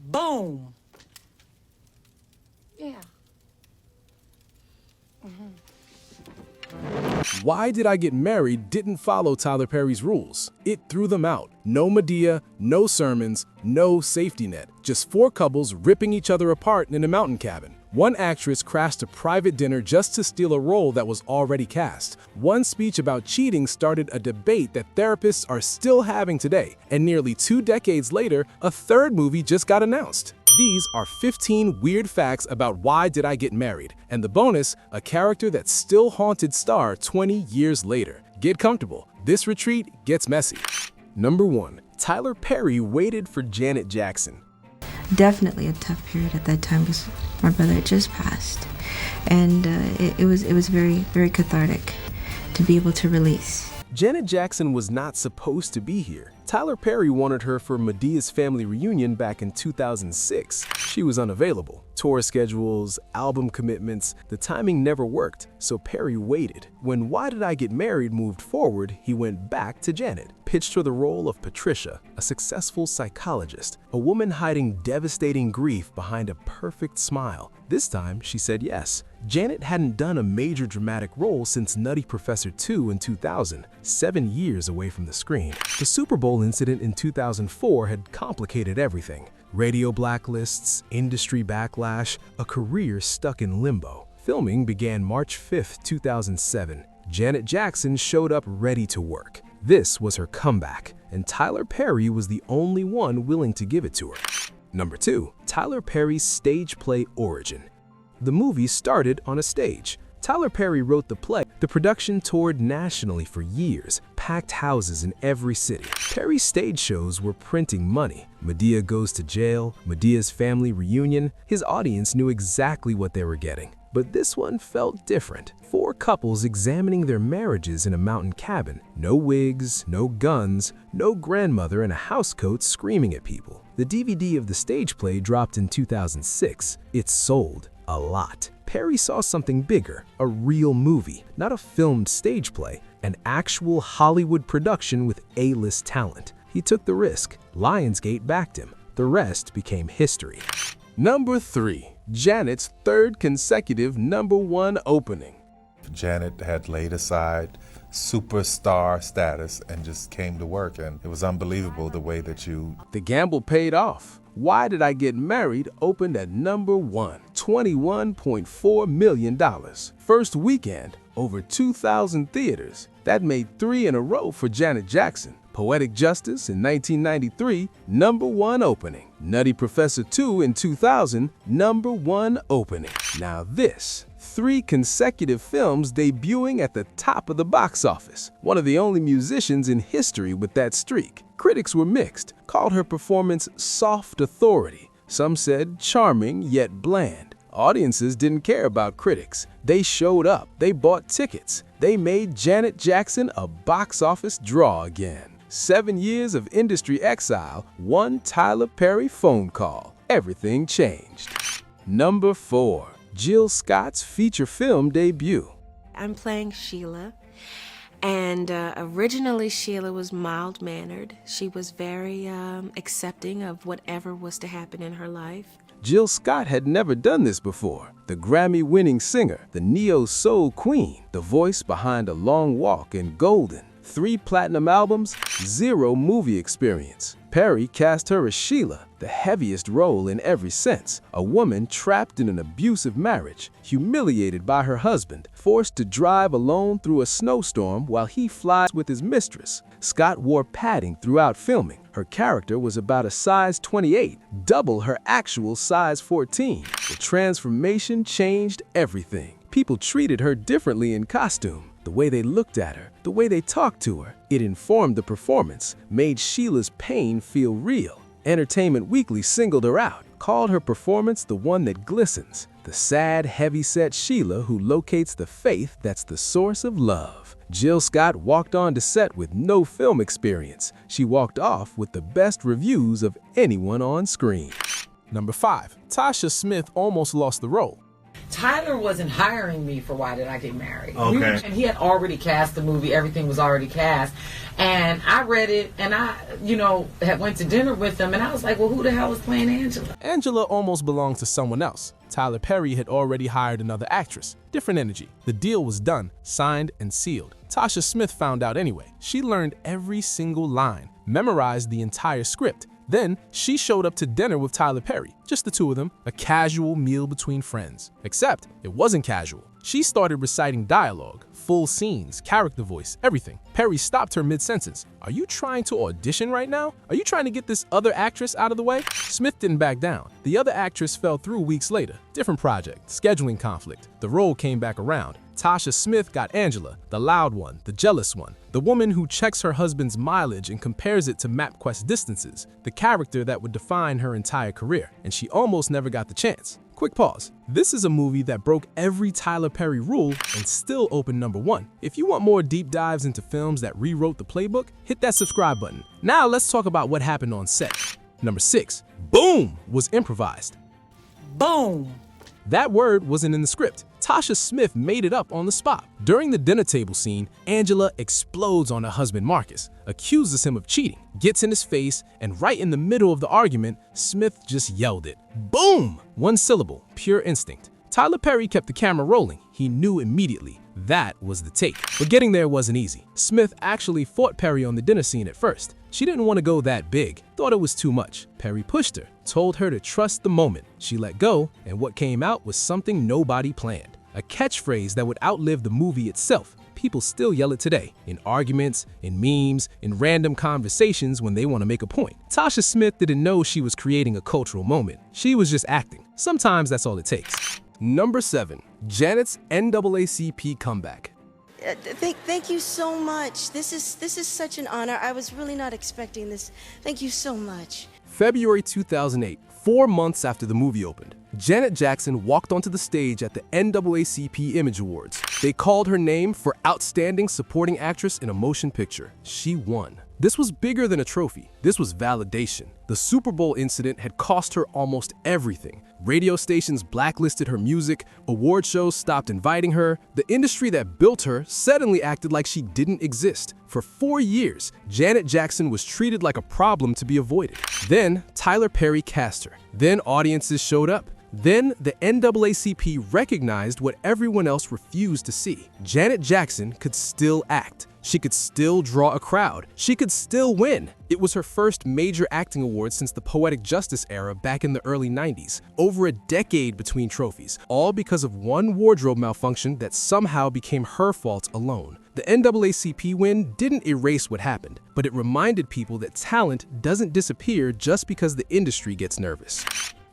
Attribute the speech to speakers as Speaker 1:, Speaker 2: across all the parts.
Speaker 1: Boom. Yeah.
Speaker 2: Why Did I Get Married didn't follow Tyler Perry's rules. It threw them out. No Medea, no sermons, no safety net. Just four couples ripping each other apart in a mountain cabin. One actress crashed a private dinner just to steal a role that was already cast. One speech about cheating started a debate that therapists are still having today. And nearly 2 decades later, a third movie just got announced. These are 15 weird facts about Why Did I Get Married, and the bonus, a character that still haunted Star 20 years later. Get comfortable, this retreat gets messy. Number 1. Tyler Perry waited for Janet Jackson.
Speaker 3: Definitely a tough period at that time because my brother had just passed, and it was very, very cathartic to be able to release.
Speaker 2: Janet Jackson was not supposed to be here. Tyler Perry wanted her for Medea's family reunion back in 2006. She was unavailable. Tour schedules, album commitments, the timing never worked, so Perry waited. When Why Did I Get Married moved forward, he went back to Janet, pitched her the role of Patricia, a successful psychologist, a woman hiding devastating grief behind a perfect smile. This time, she said yes. Janet hadn't done a major dramatic role since Nutty Professor 2 in 2000, 7 years away from the screen. The Super Bowl incident in 2004 had complicated everything. Radio blacklists, industry backlash, a career stuck in limbo. Filming began March 5, 2007. Janet Jackson showed up ready to work. This was her comeback, and Tyler Perry was the only one willing to give it to her. Number 2. Tyler Perry's stage play origin. The movie started on a stage. Tyler Perry wrote the play. The production toured nationally for years, packed houses in every city. Perry's stage shows were printing money. Medea Goes to Jail, Medea's Family Reunion. His audience knew exactly what they were getting. But this one felt different. 4 couples examining their marriages in a mountain cabin. No wigs, no guns, no grandmother in a housecoat screaming at people. The DVD of the stage play dropped in 2006. It sold a lot. Perry saw something bigger, a real movie, not a filmed stage play, an actual Hollywood production with A-list talent. He took the risk. Lionsgate backed him. The rest became history. Number 3. Janet's third consecutive #1 opening.
Speaker 4: Janet had laid aside superstar status and just came to work, and it was unbelievable the way that
Speaker 2: The gamble paid off. Why Did I Get Married opened at #1, $21.4 million. First weekend, over 2,000 theaters. That made 3 in a row for Janet Jackson. Poetic Justice in 1993, #1 opening. Nutty Professor 2 in 2000, #1 opening. Now this, 3 consecutive films debuting at the top of the box office. One of the only musicians in history with that streak. Critics were mixed, called her performance soft authority. Some said charming yet bland. Audiences didn't care about critics. They showed up, they bought tickets. They made Janet Jackson a box office draw again. 7 years of industry exile, 1 Tyler Perry phone call. Everything changed. Number 4. Jill Scott's feature film debut.
Speaker 5: I'm playing Sheila, and originally Sheila was mild-mannered. She was very accepting of whatever was to happen in her life.
Speaker 2: Jill Scott had never done this before. The Grammy-winning singer, the neo-soul queen, the voice behind A Long Walk and Golden. 3 platinum albums, 0 movie experience. Perry cast her as Sheila, the heaviest role in every sense. A woman trapped in an abusive marriage, humiliated by her husband, forced to drive alone through a snowstorm while he flies with his mistress. Scott wore padding throughout filming. Her character was about a size 28, double her actual size 14. The transformation changed everything. People treated her differently in costume. The way they looked at her, the way they talked to her, it informed the performance, made Sheila's pain feel real. Entertainment Weekly singled her out, called her performance the one that glistens, the sad, heavy-set Sheila who locates the faith that's the source of love. Jill Scott walked on to set with no film experience. She walked off with the best reviews of anyone on screen. Number 5. Tasha Smith almost lost the role.
Speaker 1: Tyler wasn't hiring me for Why Did I Get Married.
Speaker 6: Okay.
Speaker 1: And he had already cast the movie. Everything was already cast. And I read it, and I, had went to dinner with him, and I was like, well, who the hell is playing Angela?
Speaker 2: Angela almost belonged to someone else. Tyler Perry had already hired another actress. Different energy. The deal was done, signed, and sealed. Tasha Smith found out anyway. She learned every single line, memorized the entire script. Then, she showed up to dinner with Tyler Perry, just the two of them, a casual meal between friends. Except, it wasn't casual. She started reciting dialogue, full scenes, character voice, everything. Perry stopped her mid-sentence. Are you trying to audition right now? Are you trying to get this other actress out of the way? Smith didn't back down. The other actress fell through weeks later. Different project, scheduling conflict. The role came back around. Tasha Smith got Angela, the loud one, the jealous one, the woman who checks her husband's mileage and compares it to MapQuest distances, the character that would define her entire career, and she almost never got the chance. Quick pause. This is a movie that broke every Tyler Perry rule and still opened #1. If you want more deep dives into films that rewrote the playbook, hit that subscribe button. Now let's talk about what happened on set. Number 6, boom, was improvised.
Speaker 1: Boom!
Speaker 2: That word wasn't in the script. Tasha Smith made it up on the spot. During the dinner table scene, Angela explodes on her husband Marcus, accuses him of cheating, gets in his face, and right in the middle of the argument, Smith just yelled it. Boom! One syllable, pure instinct. Tyler Perry kept the camera rolling. He knew immediately. That was the take. But getting there wasn't easy. Smith actually fought Perry on the dinner scene at first. She didn't want to go that big, thought it was too much. Perry pushed her, told her to trust the moment. She let go, and what came out was something nobody planned. A catchphrase that would outlive the movie itself. People still yell it today, in arguments, in memes, in random conversations when they want to make a point. Tasha Smith didn't know she was creating a cultural moment. She was just acting. Sometimes that's all it takes. Number 7, Janet's NAACP comeback.
Speaker 7: Thank you so much. This is such an honor. I was really not expecting this. Thank you so much.
Speaker 2: February 2008, 4 months after the movie opened, Janet Jackson walked onto the stage at the NAACP Image Awards. They called her name for Outstanding Supporting Actress in a Motion Picture. She won. This was bigger than a trophy. This was validation. The Super Bowl incident had cost her almost everything. Radio stations blacklisted her music, award shows stopped inviting her, the industry that built her suddenly acted like she didn't exist. For 4 years, Janet Jackson was treated like a problem to be avoided. Then, Tyler Perry cast her. Then audiences showed up. Then, the NAACP recognized what everyone else refused to see. Janet Jackson could still act. She could still draw a crowd. She could still win. It was her first major acting award since the Poetic Justice era back in the early 90s. Over a decade between trophies, all because of one wardrobe malfunction that somehow became her fault alone. The NAACP win didn't erase what happened, but it reminded people that talent doesn't disappear just because the industry gets nervous.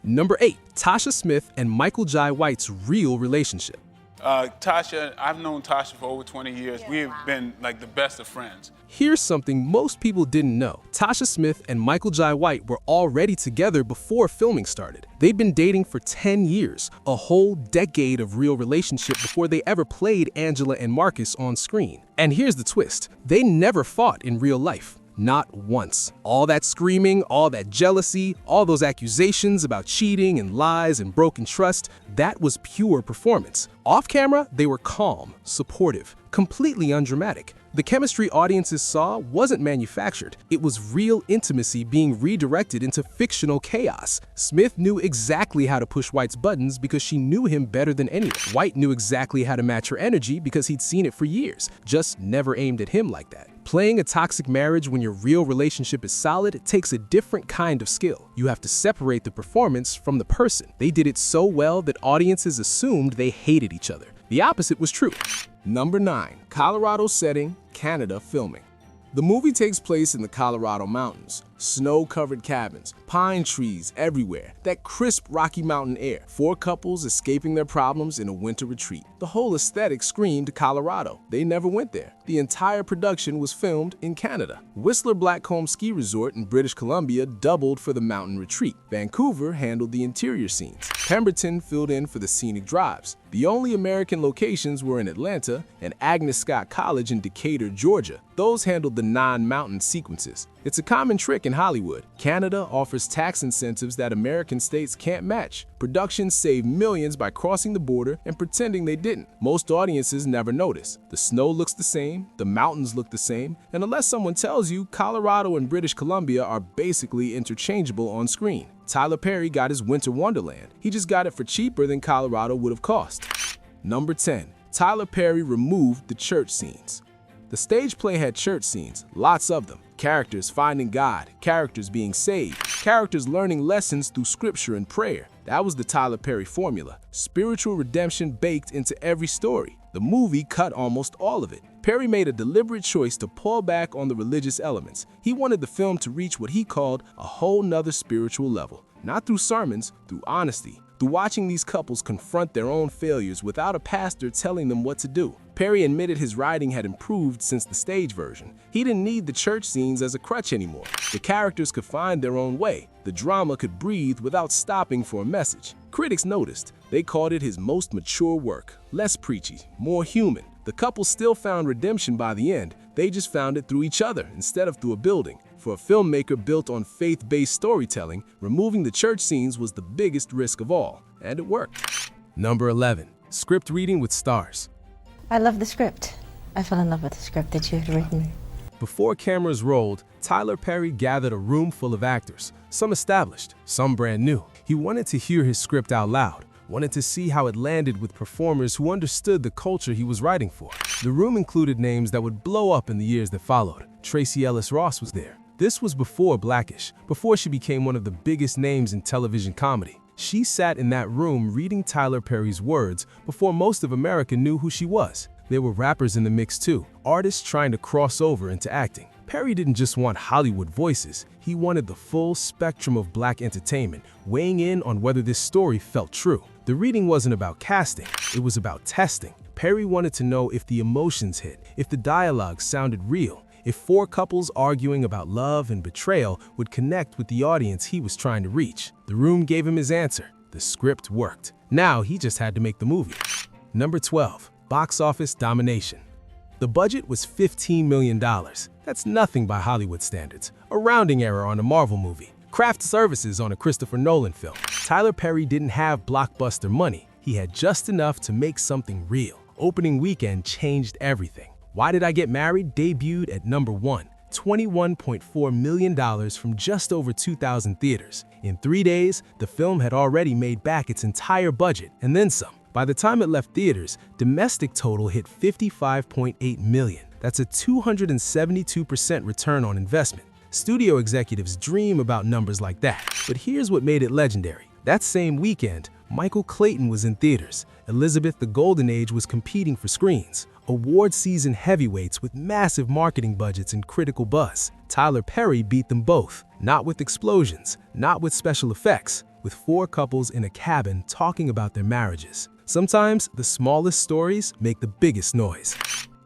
Speaker 2: Number 8, Tasha Smith and Michael Jai White's real relationship.
Speaker 6: Tasha, I've known Tasha for over 20 years. We've been like the best of friends.
Speaker 2: Here's something most people didn't know. Tasha Smith and Michael Jai White were already together before filming started. They'd been dating for 10 years, a whole decade of real relationship before they ever played Angela and Marcus on screen. And here's the twist. They never fought in real life. Not once. All that screaming, all that jealousy, all those accusations about cheating and lies and broken trust, that was pure performance. Off camera, they were calm, supportive, completely undramatic. The chemistry audiences saw wasn't manufactured. It was real intimacy being redirected into fictional chaos. Smith knew exactly how to push White's buttons because she knew him better than anyone. White knew exactly how to match her energy because he'd seen it for years, just never aimed at him like that. Playing a toxic marriage when your real relationship is solid takes a different kind of skill. You have to separate the performance from the person. They did it so well that audiences assumed they hated each other. The opposite was true. Number 9, Colorado setting, Canada filming. The movie takes place in the Colorado mountains. Snow-covered cabins, pine trees everywhere, that crisp Rocky Mountain air. 4 couples escaping their problems in a winter retreat. The whole aesthetic screamed Colorado. They never went there. The entire production was filmed in Canada. Whistler Blackcomb Ski Resort in British Columbia doubled for the mountain retreat. Vancouver handled the interior scenes. Pemberton filled in for the scenic drives. The only American locations were in Atlanta and Agnes Scott College in Decatur, Georgia. Those handled the non-mountain sequences. It's a common trick in Hollywood. Canada offers tax incentives that American states can't match. Productions save millions by crossing the border and pretending they didn't. Most audiences never notice. The snow looks the same, the mountains look the same, and unless someone tells you, Colorado and British Columbia are basically interchangeable on screen. Tyler Perry got his Winter Wonderland. He just got it for cheaper than Colorado would have cost. Number 10. Tyler Perry removed the church scenes. The stage play had church scenes, lots of them. Characters finding God, characters being saved, characters learning lessons through scripture and prayer. That was the Tyler Perry formula. Spiritual redemption baked into every story. The movie cut almost all of it. Perry made a deliberate choice to pull back on the religious elements. He wanted the film to reach what he called a whole nother spiritual level. Not through sermons, through honesty. Through watching these couples confront their own failures without a pastor telling them what to do. Perry admitted his writing had improved since the stage version. He didn't need the church scenes as a crutch anymore. The characters could find their own way. The drama could breathe without stopping for a message. Critics noticed. They called it his most mature work. Less preachy, more human. The couple still found redemption by the end. They just found it through each other instead of through a building. For a filmmaker built on faith-based storytelling, removing the church scenes was the biggest risk of all, and it worked. Number 11. Script reading with stars.
Speaker 3: I love the script. I fell in love with the script that you had written.
Speaker 2: Before cameras rolled, Tyler Perry gathered a room full of actors, some established, some brand new. He wanted to hear his script out loud, wanted to see how it landed with performers who understood the culture he was writing for. The room included names that would blow up in the years that followed. Tracee Ellis Ross was there. This was before Blackish, before she became one of the biggest names in television comedy. She sat in that room reading Tyler Perry's words before most of America knew who she was. There were rappers in the mix too, artists trying to cross over into acting. Perry didn't just want Hollywood voices, he wanted the full spectrum of black entertainment, weighing in on whether this story felt true. The reading wasn't about casting, it was about testing. Perry wanted to know if the emotions hit, if the dialogue sounded real, if four couples arguing about love and betrayal would connect with the audience he was trying to reach. The room gave him his answer. The script worked. Now he just had to make the movie. Number 12. Box office domination. The budget was $15 million. That's nothing by Hollywood standards. A rounding error on a Marvel movie. Craft services on a Christopher Nolan film. Tyler Perry didn't have blockbuster money. He had just enough to make something real. Opening weekend changed everything. Why Did I Get Married debuted at number 1, $21.4 million from just over 2,000 theaters. In 3 days, the film had already made back its entire budget and then some. By the time it left theaters, domestic total hit $55.8 million. That's a 272% return on investment. Studio executives dream about numbers like that. But here's what made it legendary. That same weekend, Michael Clayton was in theaters. Elizabeth the Golden Age was competing for screens. Award season heavyweights with massive marketing budgets and critical buzz. Tyler Perry beat them both. Not with explosions, not with special effects, with four couples in a cabin talking about their marriages. Sometimes the smallest stories make the biggest noise.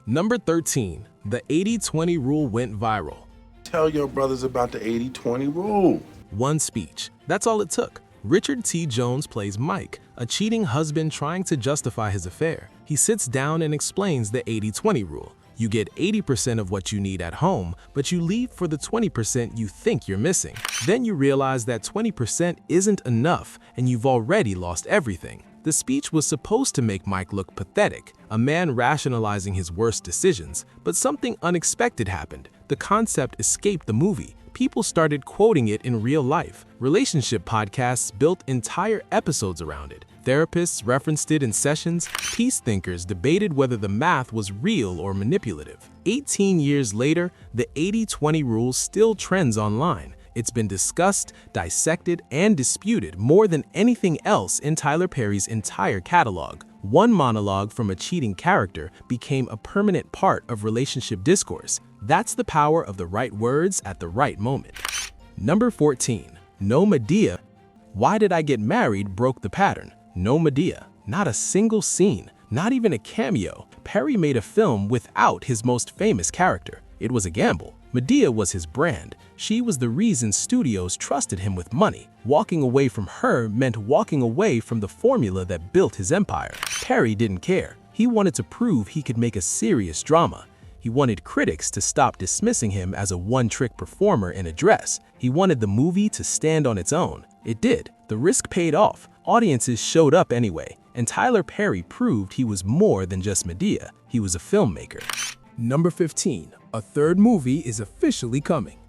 Speaker 2: Number 13. The 80-20 rule went viral.
Speaker 8: Tell your brothers about the 80-20 rule.
Speaker 2: One speech. That's all it took. Richard T. Jones plays Mike, a cheating husband trying to justify his affair. He sits down and explains the 80-20 rule. You get 80% of what you need at home, but you leave for the 20% you think you're missing. Then you realize that 20% isn't enough and you've already lost everything. The speech was supposed to make Mike look pathetic, a man rationalizing his worst decisions, but something unexpected happened. The concept escaped the movie. People started quoting it in real life. Relationship podcasts built entire episodes around it. Therapists referenced it in sessions. Peace thinkers debated whether the math was real or manipulative. 18 years later, the 80-20 rule still trends online. It's been discussed, dissected, and disputed more than anything else in Tyler Perry's entire catalog. One monologue from a cheating character became a permanent part of relationship discourse. That's the power of the right words at the right moment. Number 14. No Medea. Why Did I Get Married broke the pattern. No Medea. Not a single scene. Not even a cameo. Perry made a film without his most famous character. It was a gamble. Medea was his brand. She was the reason studios trusted him with money. Walking away from her meant walking away from the formula that built his empire. Perry didn't care. He wanted to prove he could make a serious drama. He He wanted critics to stop dismissing him as a one-trick performer in a dress. He wanted the movie to stand on its own. It did. The risk paid off. Audiences showed up anyway, and Tyler Perry proved he was more than just Madea. He was a filmmaker. Number 15. A third movie is officially coming.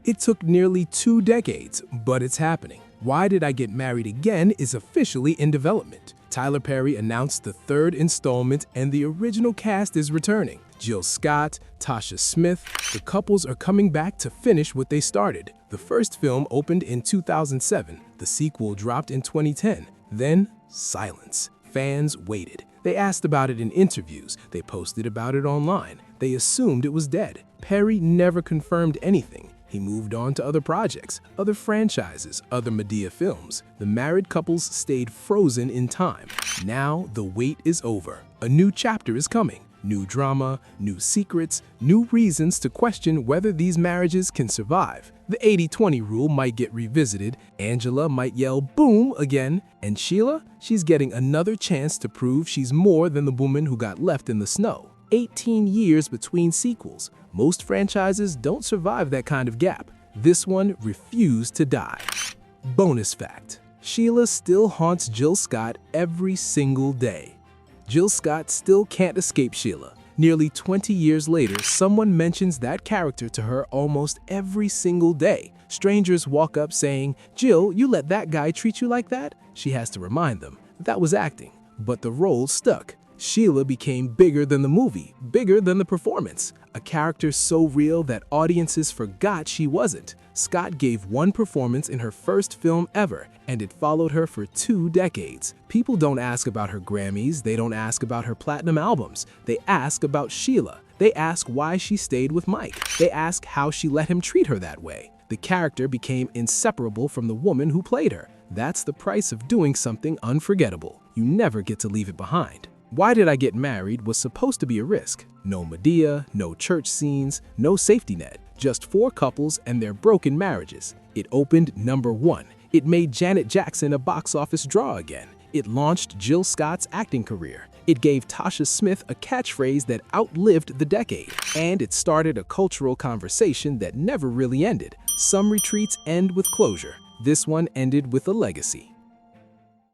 Speaker 2: It took nearly 2 decades, but it's happening. Why Did I Get Married Again is officially in development. Tyler Perry announced the 3rd installment and the original cast is returning. Jill Scott, Tasha Smith, the couples are coming back to finish what they started. The first film opened in 2007. The sequel dropped in 2010. Then, silence. Fans waited. They asked about it in interviews. They posted about it online. They assumed it was dead. Perry never confirmed anything. He moved on to other projects, other franchises, other Madea films. The married couples stayed frozen in time. Now the wait is over. A new chapter is coming. New drama, new secrets, new reasons to question whether these marriages can survive. The 80-20 rule might get revisited, Angela might yell boom again, and Sheila, she's getting another chance to prove she's more than the woman who got left in the snow. 18 years between sequels. Most franchises don't survive that kind of gap. This one refused to die. Bonus fact: Sheila still haunts Jill Scott every single day. Jill Scott still can't escape Sheila. Nearly 20 years later, someone mentions that character to her almost every single day. Strangers walk up saying, "Jill, you let that guy treat you like that?" She has to remind them that was acting, but the role stuck. Sheila became bigger than the movie, bigger than the performance. A character so real that audiences forgot she wasn't. Scott gave one performance in her first film ever, and it followed her for 2 decades. People don't ask about her Grammys, they don't ask about her platinum albums. They ask about Sheila. They ask why she stayed with Mike. They ask how she let him treat her that way. The character became inseparable from the woman who played her. That's the price of doing something unforgettable. You never get to leave it behind. Why Did I Get Married was supposed to be a risk. No Madea, no church scenes, no safety net. Just 4 couples and their broken marriages. It opened number 1. It made Janet Jackson a box office draw again. It launched Jill Scott's acting career. It gave Tasha Smith a catchphrase that outlived the decade. And it started a cultural conversation that never really ended. Some retreats end with closure. This one ended with a legacy.